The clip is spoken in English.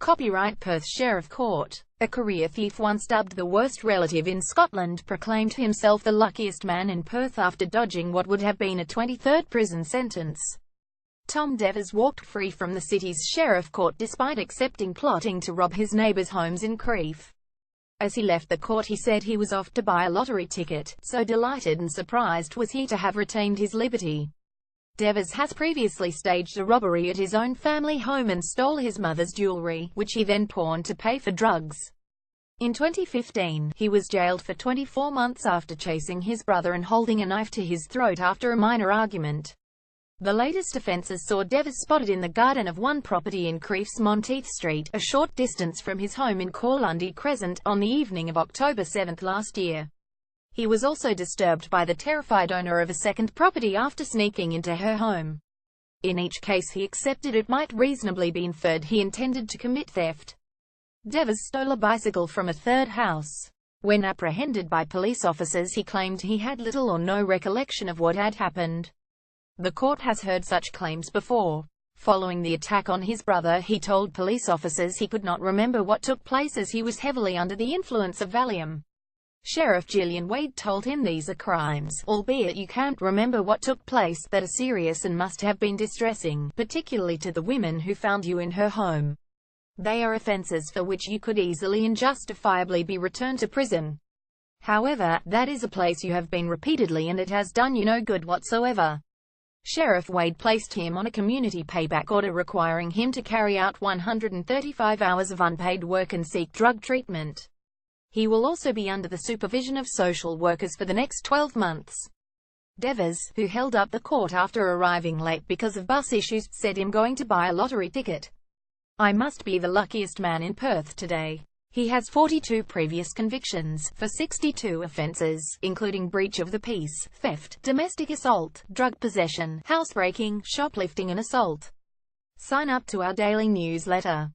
Copyright Perth Sheriff Court. A career thief once dubbed the worst relative in Scotland proclaimed himself the luckiest man in Perth after dodging what would have been a 23rd prison sentence. Tom Devers walked free from the city's Sheriff Court despite accepting plotting to rob his neighbours' homes in Crieff. As he left the court he said he was off to buy a lottery ticket, so delighted and surprised was he to have retained his liberty. Devers has previously staged a robbery at his own family home and stole his mother's jewellery, which he then pawned to pay for drugs. In 2015, he was jailed for 24 months after chasing his brother and holding a knife to his throat after a minor argument. The latest offences saw Devers spotted in the garden of one property in Crieff's Monteith Street, a short distance from his home in Corlundy Crescent, on the evening of October 7 last year. He was also disturbed by the terrified owner of a second property after sneaking into her home. In each case he accepted it might reasonably be inferred he intended to commit theft. Devers stole a bicycle from a third house. When apprehended by police officers he claimed he had little or no recollection of what had happened. The court has heard such claims before. Following the attack on his brother he told police officers he could not remember what took place as he was heavily under the influence of Valium. Sheriff Gillian Wade told him these are crimes, albeit you can't remember what took place, that are serious and must have been distressing, particularly to the women who found you in her home. They are offences for which you could easily and justifiably be returned to prison. However, that is a place you have been repeatedly and it has done you no good whatsoever. Sheriff Wade placed him on a community payback order requiring him to carry out 135 hours of unpaid work and seek drug treatment. He will also be under the supervision of social workers for the next 12 months. Devers, who held up the court after arriving late because of bus issues, said "I'm going to buy a lottery ticket. I must be the luckiest man in Perth today." He has 42 previous convictions, for 62 offences, including breach of the peace, theft, domestic assault, drug possession, housebreaking, shoplifting and assault. Sign up to our daily newsletter.